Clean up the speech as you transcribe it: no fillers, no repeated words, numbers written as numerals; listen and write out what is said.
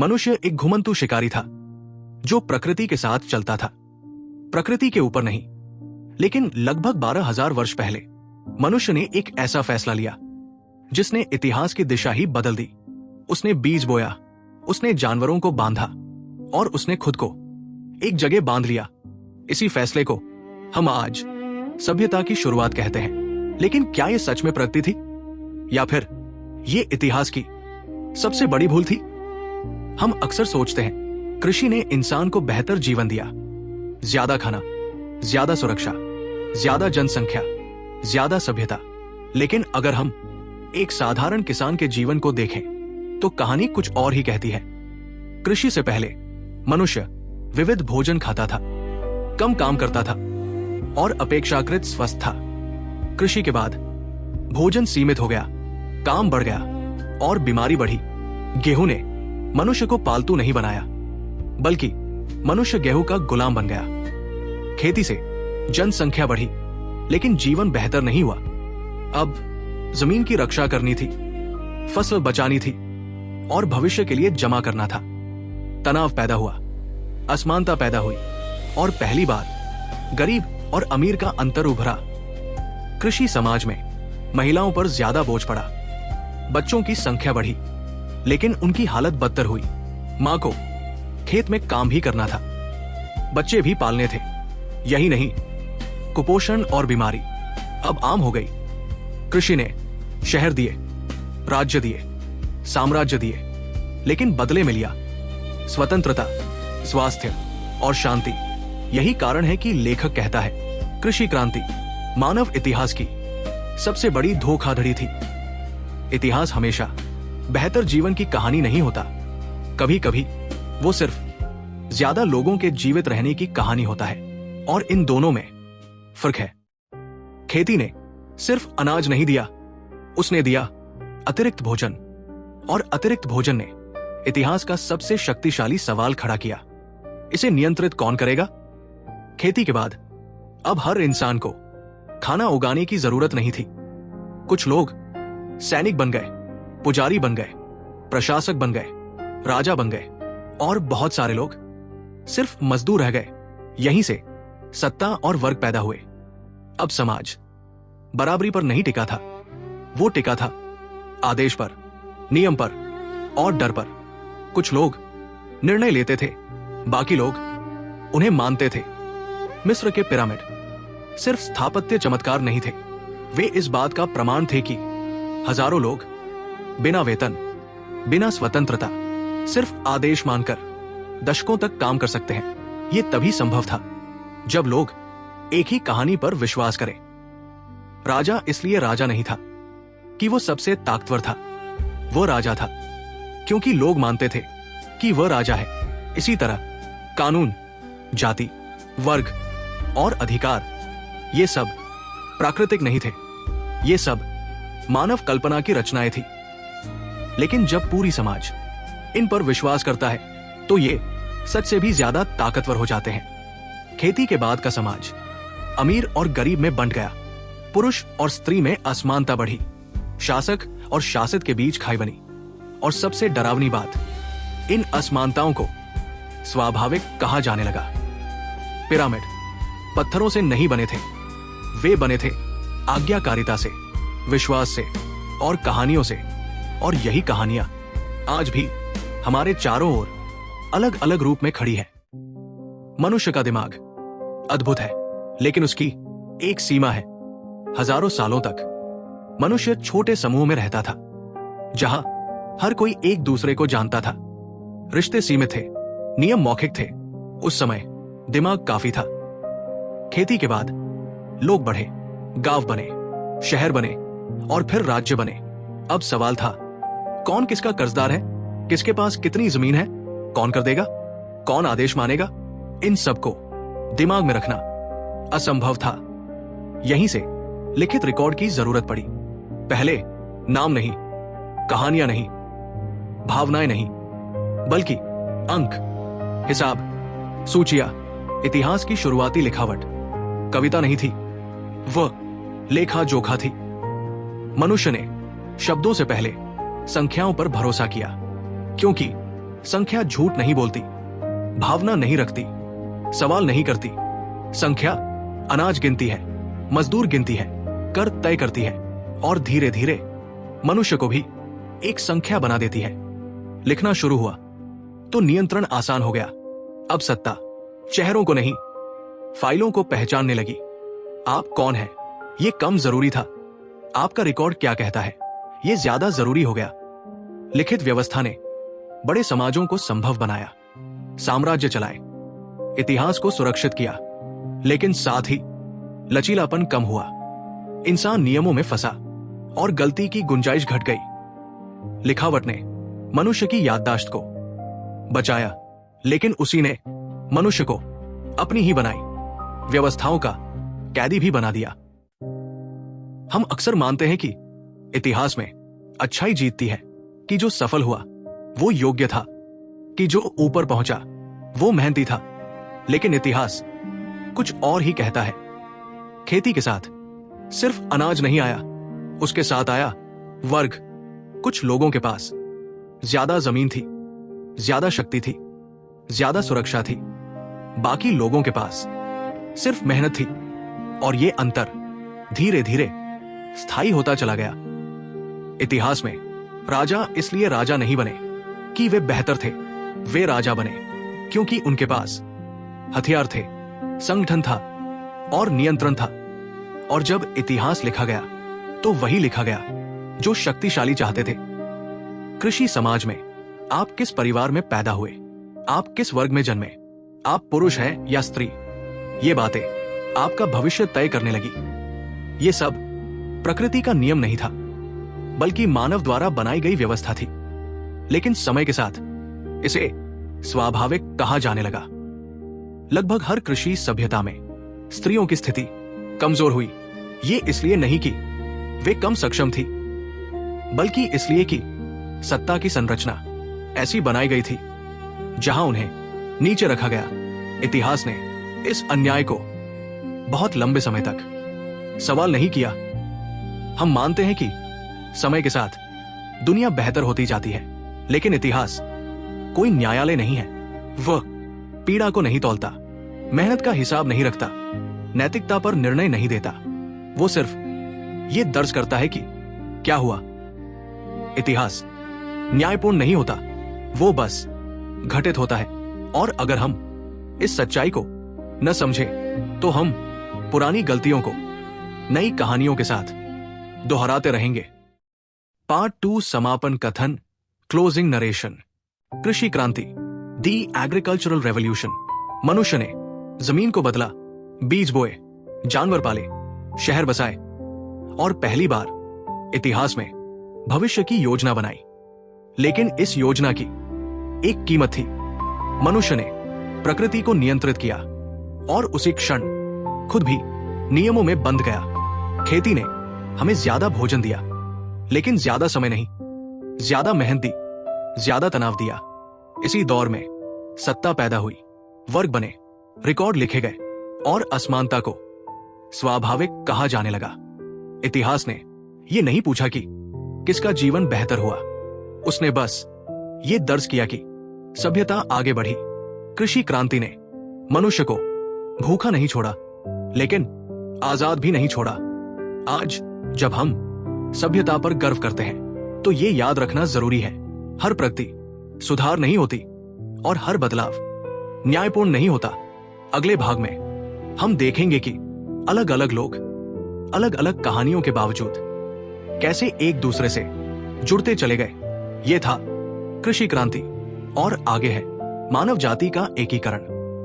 मनुष्य एक घुमंतू शिकारी था जो प्रकृति के साथ चलता था, प्रकृति के ऊपर नहीं। लेकिन लगभग 12,000 वर्ष पहले मनुष्य ने एक ऐसा फैसला लिया जिसने इतिहास की दिशा ही बदल दी। उसने बीज बोया, उसने जानवरों को बांधा और उसने खुद को एक जगह बांध लिया। इसी फैसले को हम आज सभ्यता की शुरुआत कहते हैं। लेकिन क्या यह सच में प्रगति थी या फिर यह इतिहास की सबसे बड़ी भूल थी? हम अक्सर सोचते हैं कृषि ने इंसान को बेहतर जीवन दिया, ज्यादा खाना, ज्यादा सुरक्षा, ज्यादा जनसंख्या, ज्यादा सभ्यता। लेकिन अगर हम एक साधारण किसान के जीवन को देखें तो कहानी कुछ और ही कहती है। कृषि से पहले मनुष्य विविध भोजन खाता था, कम काम करता था और अपेक्षाकृत स्वस्थ था। कृषि के बाद भोजन सीमित हो गया, काम बढ़ गया और बीमारी बढ़ी। गेहूं ने मनुष्य को पालतू नहीं बनाया, बल्कि मनुष्य गेहूं का गुलाम बन गया। खेती से जनसंख्या बढ़ी, लेकिन जीवन बेहतर नहीं हुआ। अब जमीन की रक्षा करनी थी, फसल बचानी थी और भविष्य के लिए जमा करना था। तनाव पैदा हुआ, असमानता पैदा हुई और पहली बार गरीब और अमीर का अंतर उभरा। कृषि समाज में महिलाओं पर ज्यादा बोझ पड़ा, बच्चों की संख्या बढ़ी, लेकिन उनकी हालत बदतर हुई। मां को खेत में काम भी करना था, बच्चे भी पालने थे। यही नहीं, कुपोषण और बीमारी अब आम हो गई। कृषि ने शहर दिए, राज्य दिए, साम्राज्य दिए, लेकिन बदले में लिया स्वतंत्रता, स्वास्थ्य और शांति। यही कारण है कि लेखक कहता है कृषि क्रांति मानव इतिहास की सबसे बड़ी धोखाधड़ी थी। इतिहास हमेशा बेहतर जीवन की कहानी नहीं होता। कभी कभी वो सिर्फ ज्यादा लोगों के जीवित रहने की कहानी होता है। और इन दोनों में फर्क है। खेती ने सिर्फ अनाज नहीं दिया, उसने दिया अतिरिक्त भोजन। और अतिरिक्त भोजन ने इतिहास का सबसे शक्तिशाली सवाल खड़ा किया, इसे नियंत्रित कौन करेगा? खेती के बाद अब हर इंसान को खाना उगाने की जरूरत नहीं थी। कुछ लोग सैनिक बन गए, पुजारी बन गए, प्रशासक बन गए, राजा बन गए और बहुत सारे लोग सिर्फ मजदूर रह गए। यहीं से सत्ता और वर्ग पैदा हुए। अब समाज बराबरी पर नहीं टिका था, वो टिका था आदेश पर, नियम पर और डर पर। कुछ लोग निर्णय लेते थे, बाकी लोग उन्हें मानते थे। मिस्र के पिरामिड सिर्फ स्थापत्य चमत्कार नहीं थे, वे इस बात का प्रमाण थे कि हजारों लोग बिना वेतन, बिना स्वतंत्रता, सिर्फ आदेश मानकर दशकों तक काम कर सकते हैं। यह तभी संभव था जब लोग एक ही कहानी पर विश्वास करें। राजा इसलिए राजा नहीं था कि वो सबसे ताकतवर था, वो राजा था क्योंकि लोग मानते थे कि वह राजा है। इसी तरह कानून, जाति, वर्ग और अधिकार, ये सब प्राकृतिक नहीं थे, ये सब मानव कल्पना की रचनाएं थी। लेकिन जब पूरी समाज इन पर विश्वास करता है तो ये सच से भी ज्यादा ताकतवर हो जाते हैं। खेती के बाद का समाज अमीर और गरीब में बंट गया, पुरुष और स्त्री में असमानता बढ़ी, शासक और शासित के बीच खाई बनी। और सबसे डरावनी बात, इन असमानताओं को स्वाभाविक कहा जाने लगा। पिरामिड पत्थरों से नहीं बने थे, वे बने थे आज्ञाकारिता से, विश्वास से और कहानियों से। और यही कहानियां आज भी हमारे चारों ओर अलग अलग रूप में खड़ी है। मनुष्य का दिमाग अद्भुत है, लेकिन उसकी एक सीमा है। हजारों सालों तक मनुष्य छोटे समूह में रहता था, जहां हर कोई एक दूसरे को जानता था। रिश्ते सीमित थे, नियम मौखिक थे। उस समय दिमाग काफी था। खेती के बाद लोग बढ़े, गांव बने, शहर बने और फिर राज्य बने। अब सवाल था, कौन किसका कर्जदार है, किसके पास कितनी जमीन है, कौन कर देगा, कौन आदेश मानेगा? इन सबको दिमाग में रखना असंभव था। यहीं से लिखित रिकॉर्ड की जरूरत पड़ी। पहले नाम नहीं, कहानियां नहीं, भावनाएं नहीं, बल्कि अंक, हिसाब, सूचियां। इतिहास की शुरुआती लिखावट कविता नहीं थी, वह लेखा जोखा थी। मनुष्य ने शब्दों से पहले संख्याओं पर भरोसा किया, क्योंकि संख्या झूठ नहीं बोलती, भावना नहीं रखती, सवाल नहीं करती। संख्या अनाज गिनती है, मजदूर गिनती है, कर तय करती है और धीरे धीरे मनुष्य को भी एक संख्या बना देती है। लिखना शुरू हुआ तो नियंत्रण आसान हो गया। अब सत्ता चेहरों को नहीं, फाइलों को पहचानने लगी। आप कौन हैं ये कम जरूरी था, आपका रिकॉर्ड क्या कहता है ये ज्यादा जरूरी हो गया। लिखित व्यवस्था ने बड़े समाजों को संभव बनाया, साम्राज्य चलाए, इतिहास को सुरक्षित किया, लेकिन साथ ही लचीलापन कम हुआ। इंसान नियमों में फंसा और गलती की गुंजाइश घट गई। लिखावट ने मनुष्य की याददाश्त को बचाया, लेकिन उसी ने मनुष्य को अपनी ही बनाई व्यवस्थाओं का कैदी भी बना दिया। हम अक्सर मानते हैं कि इतिहास में अच्छाई जीतती है, कि जो सफल हुआ वो योग्य था, कि जो ऊपर पहुंचा वो मेहनती था। लेकिन इतिहास कुछ और ही कहता है। खेती के साथ सिर्फ अनाज नहीं आया, उसके साथ आया वर्ग। कुछ लोगों के पास ज्यादा जमीन थी, ज्यादा शक्ति थी, ज्यादा सुरक्षा थी। बाकी लोगों के पास सिर्फ मेहनत थी, और ये अंतर धीरे धीरे स्थायी होता चला गया। इतिहास में राजा इसलिए राजा नहीं बने कि वे बेहतर थे, वे राजा बने क्योंकि उनके पास हथियार थे, संगठन था और नियंत्रण था। और जब इतिहास लिखा गया तो वही लिखा गया जो शक्तिशाली चाहते थे। कृषि समाज में आप किस परिवार में पैदा हुए, आप किस वर्ग में जन्मे, आप पुरुष हैं या स्त्री, ये बातें आपका भविष्य तय करने लगी। ये सब प्रकृति का नियम नहीं था, बल्कि मानव द्वारा बनाई गई व्यवस्था थी। लेकिन समय के साथ इसे स्वाभाविक कहा जाने लगा। लगभग हर कृषि सभ्यता में स्त्रियों की स्थिति कमजोर हुई। ये इसलिए नहीं कि वे कम सक्षम थी, बल्कि इसलिए कि सत्ता की संरचना ऐसी बनाई गई थी जहां उन्हें नीचे रखा गया। इतिहास ने इस अन्याय को बहुत लंबे समय तक सवाल नहीं किया। हम मानते हैं कि समय के साथ दुनिया बेहतर होती जाती है, लेकिन इतिहास कोई न्यायालय नहीं है। वह पीड़ा को नहीं तौलता, मेहनत का हिसाब नहीं रखता, नैतिकता पर निर्णय नहीं देता। वो सिर्फ ये दर्ज करता है कि क्या हुआ। इतिहास न्यायपूर्ण नहीं होता, वो बस घटित होता है। और अगर हम इस सच्चाई को न समझे तो हम पुरानी गलतियों को नई कहानियों के साथ दोहराते रहेंगे। पार्ट 2 समापन कथन, क्लोजिंग नरेशन। कृषि क्रांति, दी एग्रीकल्चरल रेवोल्यूशन। मनुष्य ने जमीन को बदला, बीज बोए, जानवर पाले, शहर बसाए और पहली बार इतिहास में भविष्य की योजना बनाई। लेकिन इस योजना की एक कीमत थी। मनुष्य ने प्रकृति को नियंत्रित किया और उसी क्षण खुद भी नियमों में बंध गया। खेती ने हमें ज्यादा भोजन दिया, लेकिन ज्यादा समय नहीं, ज्यादा मेहनत दी, ज्यादा तनाव दिया। इसी दौर में सत्ता पैदा हुई, वर्ग बने, रिकॉर्ड लिखे गए और असमानता को स्वाभाविक कहा जाने लगा। इतिहास ने यह नहीं पूछा कि किसका जीवन बेहतर हुआ, उसने बस ये दर्ज किया कि सभ्यता आगे बढ़ी। कृषि क्रांति ने मनुष्य को भूखा नहीं छोड़ा, लेकिन आजाद भी नहीं छोड़ा। आज जब हम सभ्यता पर गर्व करते हैं तो ये याद रखना जरूरी है, हर प्रगति सुधार नहीं होती और हर बदलाव न्यायपूर्ण नहीं होता। अगले भाग में हम देखेंगे कि अलग अलग लोग अलग अलग कहानियों के बावजूद कैसे एक दूसरे से जुड़ते चले गए। ये था कृषि क्रांति और आगे है मानव जाति का एकीकरण।